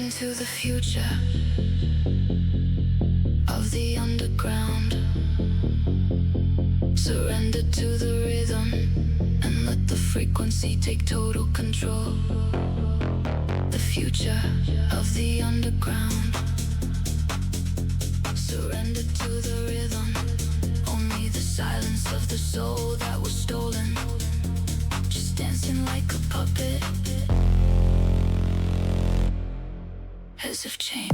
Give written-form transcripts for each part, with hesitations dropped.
into the future of the underground. Surrender to the rhythm and let the frequency take total control. The future of the underground. Surrender to the rhythm. Only the silence of the soul that was stolen. Just dancing like a puppet, as if chained.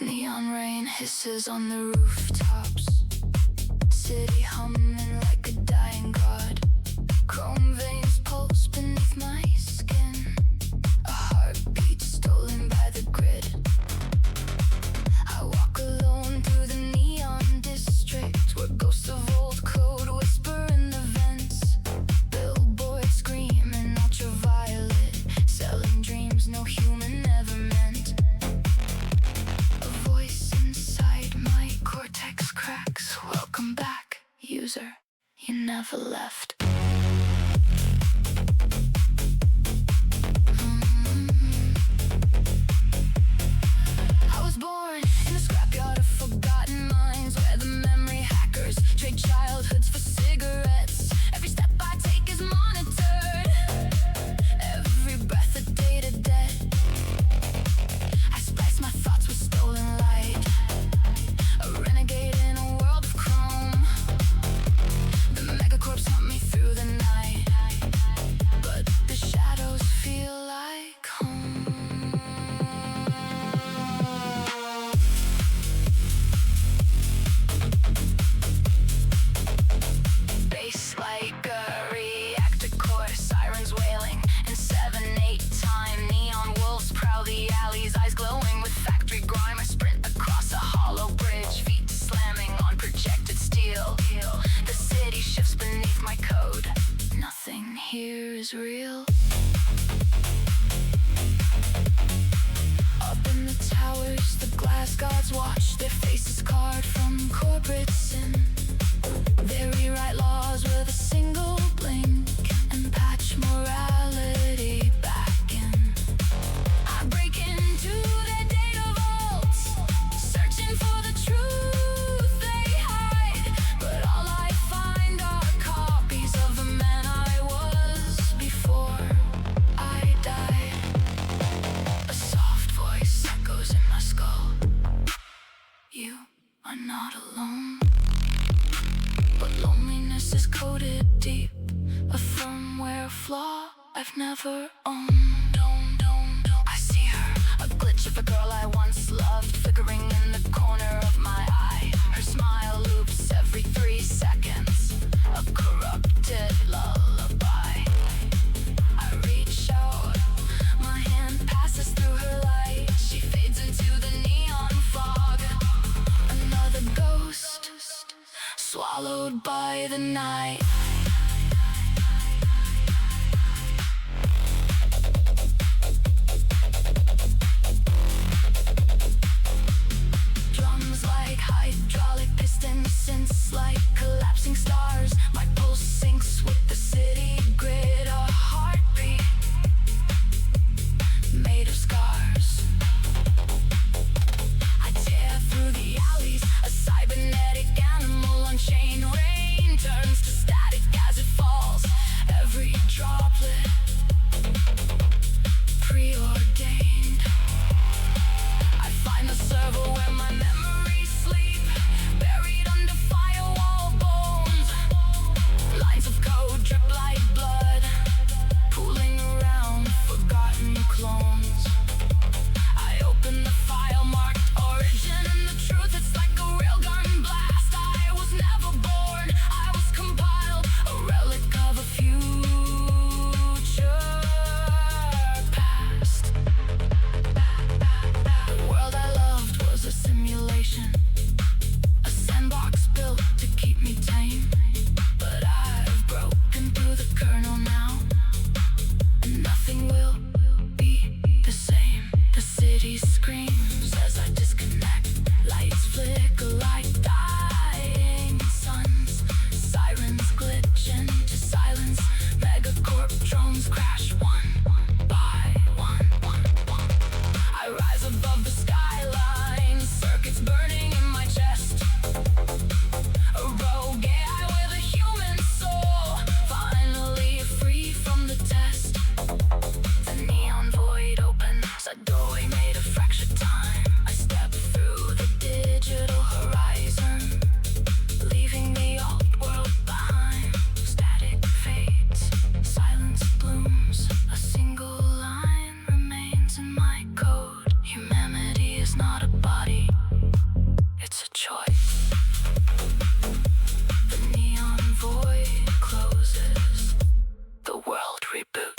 Neon rain hisses on the rooftops. City humming like a dying god. Chrome veins pulse beneath my skin. A heartbeat stolen by the grid. I walk alone through the neon district, where ghosts of old code whisper in the vents. Billboards screaming ultraviolet, selling dreams no human ever meant. A voice inside my cortex cracks. Welcome back, user, you never left. I was born in a scrapyard of forgotten minds, where the memory hackers trade childhoods for cigarettes. Every step I take is monitored, every breath a data debt. I splice my thoughts with stolen light, a renegade in a world of chrome. The megacorps hunt me through the night, but the shadows feel like home. Bass like a reactor core, sirens wailing in 7/8 time. Neon wolves prowl the alleys, eyes glowing with factory grime. I sprint across a hollow bridge, feet slamming on projected steel. The city shifts beneath my code. Nothing here is real. Up in the towers, the glass gods watch, their faces carved from corporate sin. They rewrite laws with a single blink and patch morality back in. I break into their data vaults, searching for the truth they hide. But all I find are copies of the man I was before I died. A soft voice echoes in my skull. You are not alone. But loneliness is coded deep, a firmware flaw I've never owned. I see her, a glitch of a girl I once loved, flickering in the corner of my eye. Her smile loops every 3 seconds, a corrupted lullaby. I reach out, my hand passes through her light. She fades into the neon fog. Another ghost, swallowed by the night. Drums like hydraulic pistons, synths like collapsing stars. My pulse syncs with the city grid, a heartbeat made of scars. I tear through the alleys, a cybernetic animal unchained. Rain turns to static as it falls, every droplet preordained. I find the server where my memories sleep, buried under firewalls. splice. The neon void closes. The world reboots.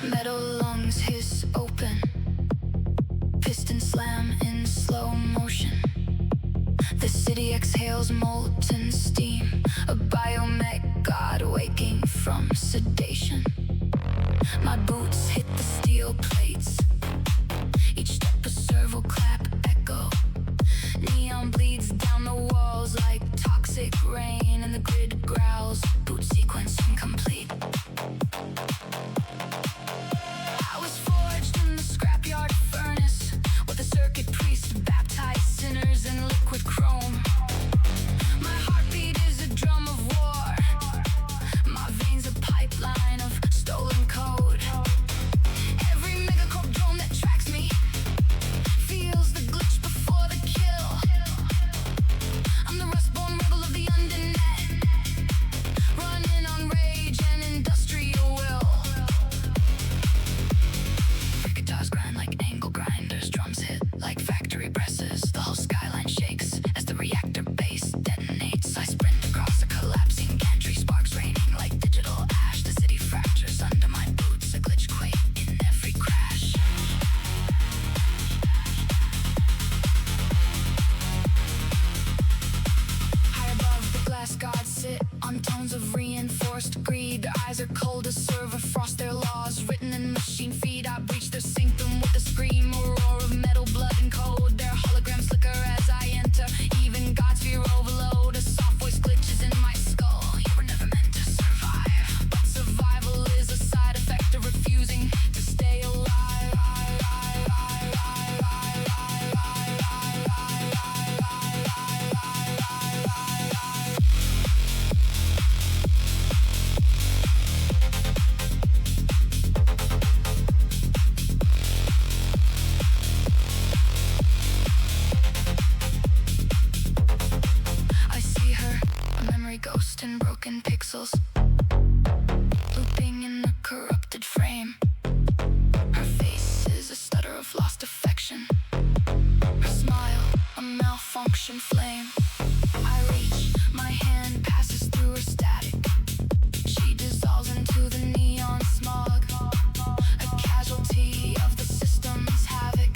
Metal lungs hiss open, piston slam in slow motion. The city exhales molten steam, a biomech god waking from sedation. My boots hit the steel plates, each step a servo clap echo. Neon bleeds down the walls like toxic rain, and the grid growls, boot sequence incomplete. I was forged in the scrapyard furnace, with a circuit priest baptized sinners in liquid chrome. My heartbeat is a drum of war, my veins a pipeline of stolen code. Every megacorps drone that tracks me feels the glitch before the kill. I'm the rust-born rebel of the undernet, running on rage and industrial will. Guitars grind like angle grinders, drums hit like factory presses. The whole skyline shakes as the reactor base detonates. I sprint across a collapsing gantry, sparks raining like digital ash. The city fractures under my boots, a glitch quake in every crash. High above, the glass gods sit on tones of reinforced greed. Their eyes are cold as server frost, their laws written in machine feed. I breach their sanctum with a scream, a roar of metal, blood, and code. Their holograms flicker as I enter, even God's fear overload. A soft voice glitches in my skull. You were never meant to survive, but survival is a side effect of refusing to stay alive. I see her, a memory ghost in broken pixels, looping in a corrupted frame. Her face is a stutter of lost affection, her smile a malfunction flame. I reach, my hand passes through her static. She dissolves into the neon smog, a casualty of the system's havoc.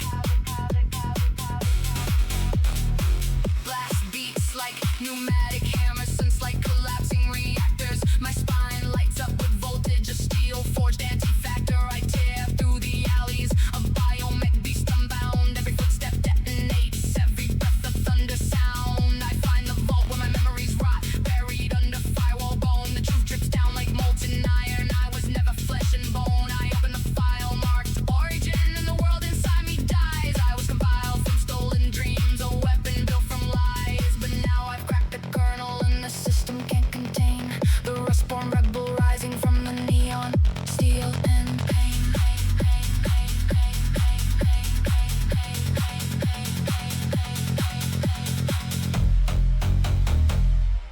Blast beats like pneumatic hammers, sense like collapsing reactors. My spine lights up with voltage, a steel forged anti-factor. I tear through the alleys, a biomech beast unbound. Every footstep detonates, every breath of thunder sound. I find the vault where my memories rot, buried under firewall bone. The truth drips down like molten iron. I was never flesh and bone. I open the file marked origin, and the world inside me dies. I was compiled from stolen dreams, a weapon built from lies. But now I've cracked the kernel, and the system can't contain the rust-born rebel rising from the neon, steel, and pain.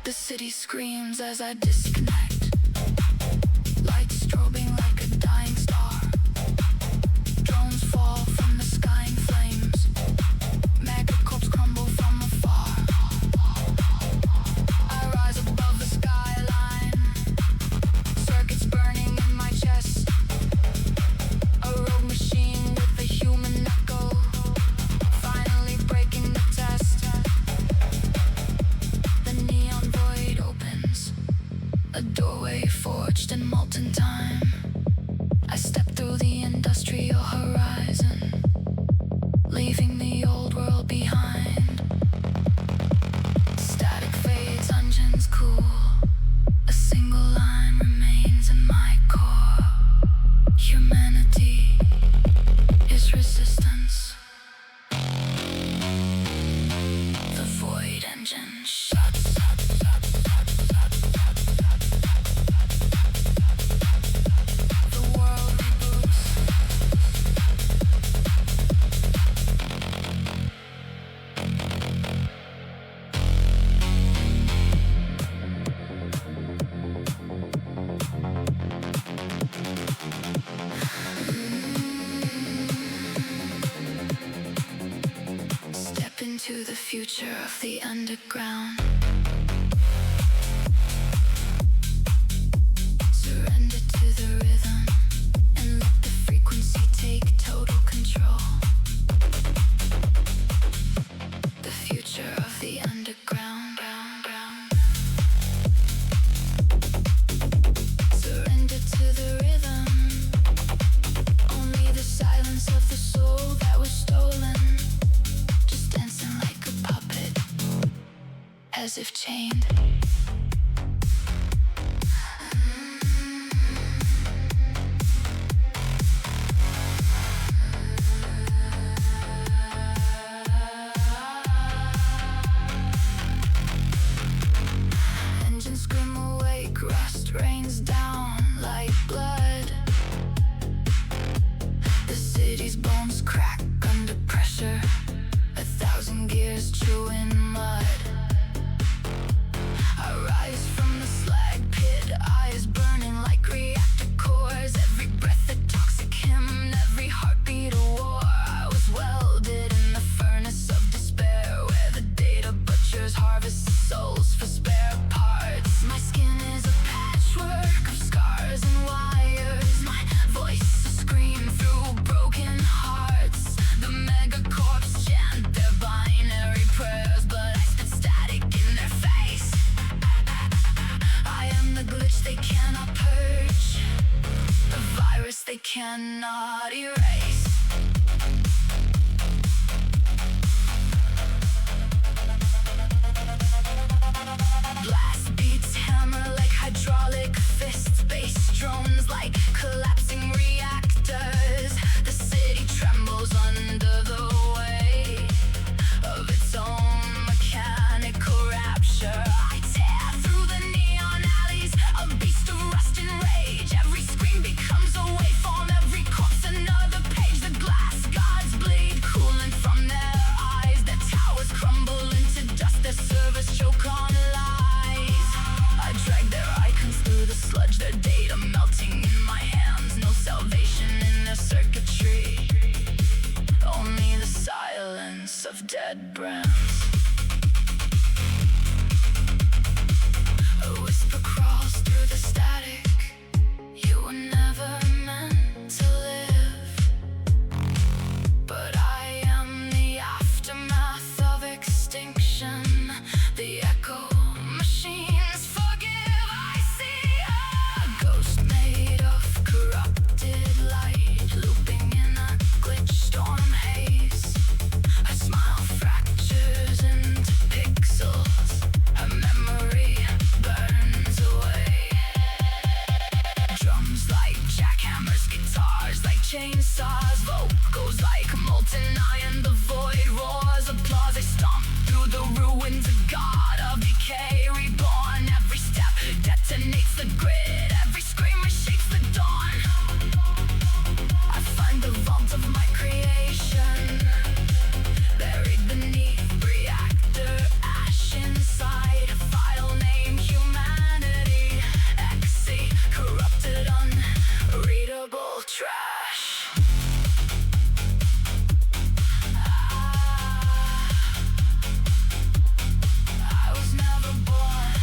The city screams as I disconnect, lights strobing like a dying star. Drones fall from the sky in flames, megacorps crumble from afar. I rise above the skyline, circuits burning in my chest. A rogue machine with a human echo, finally breaking the test. The neon void opens, a doorway forged in molten time. I step through the industrial horizon, leaving the old world behind. engine shuts. The world reboots. Step into the future of the underground. Surrender to the rhythm and let the frequency take total control. The future of the underground. Surrender to the rhythm. Only the silence of the soul that was stolen. Just dancing like a puppet, as if chained. Engines scream awake, rust rains down like blood. The city's bones crack under pressure, 1,000 gears chewing mud. I rise from the slag pit, eyes burning like reactor cores. Every breath a toxic hymn, every heartbeat a war. I was welded in the furnace of despair, where the data butchers harvest souls for spare parts. My skin is a patchwork of scars and wires. My voice a scream through broken hearts. The megacorps chant their binary prayers, but I spit static in their face. I am the glitch they cannot purge, the virus they cannot erase. Blast beats hammer like hydraulic fists, bass drones like collapsing reactors. The city trembles under the weight of its own mechanical rapture. I tear through the neon alleys, a beast of rust and rage. Every scream becomes a waveform, every corpse another page. The glass gods bleed, cooling from their eyes. Their towers crumble into dust, their servers choke on lies. I drag their icons through the sludge, their data melting in my hands. No salvation in their circuitry, only the silence of dead brands. A whisper crawls through the static. You were never meant to live, but I am the aftermath of extinction. The echo machines forgive. I see a ghost made of corrupted light, looping in a glitch storm haze. Her smile fractures into pixels. Her memory burns away. Drums like jackhammers, guitars like chainsaws, vocals like molten iron. The void roars applause. I stomp through the ruins, a god of decay reborn. Every step detonates the grid, every screamer shakes the dawn. I find the vault of my creation, buried beneath reactor ash. Inside a file named humanity, XC, corrupted, unreadable trash. I was never born,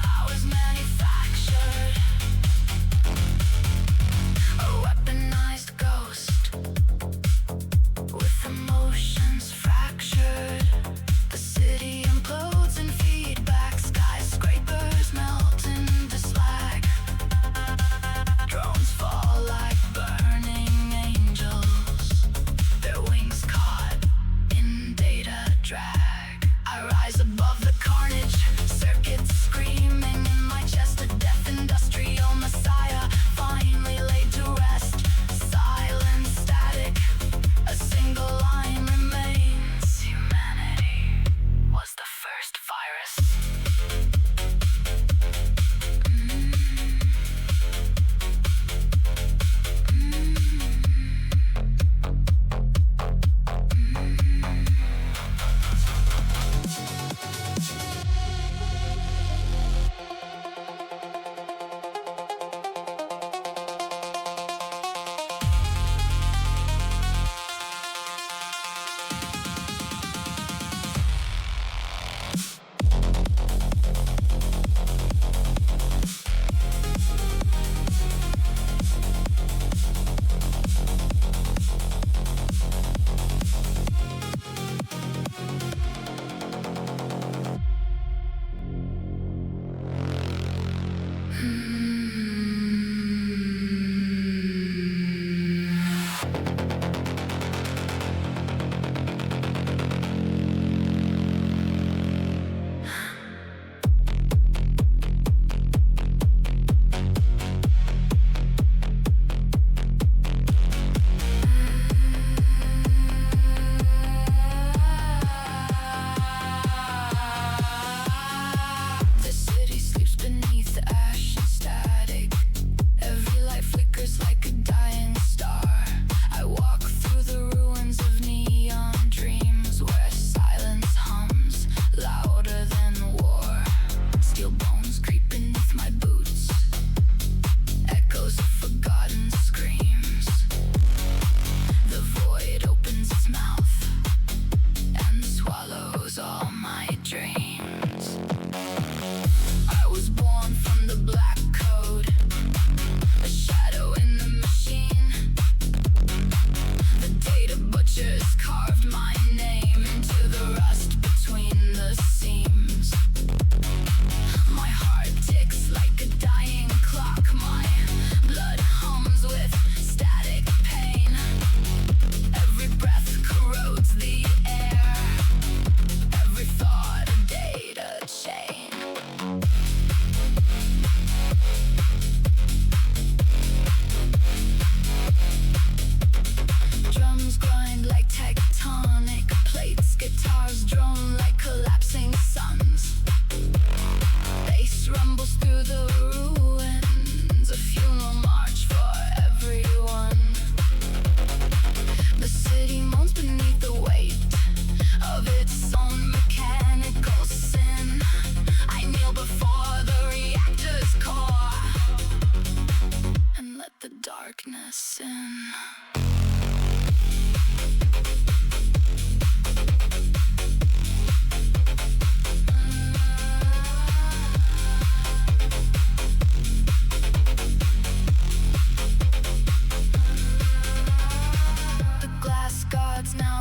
I was manufactured. A weaponized ghost with emotions fractured. The city implodes in feedback, skyscrapers melt into slag. Drones fall like burning angels, their wings caught in data drag. I rise above the carnage, circuits screaming in my chest. A death industrial messiah, finally laid to rest. Silent static, a single line remains. Humanity.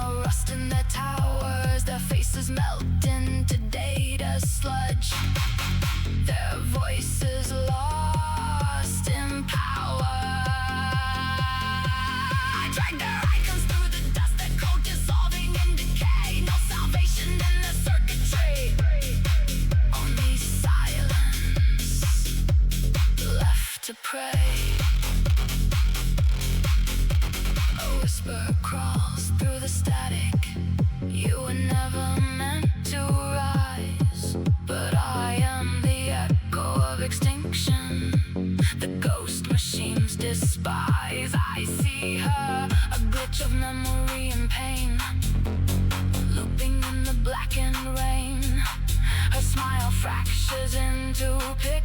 now rust in their towers, their faces melt into data sludge, their voices lost in power. I drag their icons through the dust, their code dissolving in decay. No salvation in the circuitry, only silence left to pray. A whisper crawls through the static. You were never meant to rise, but I am the echo of extinction. The ghost machines despise. I see her, a glitch of memory and pain, looping in the blackened rain. Her smile fractures into pixels.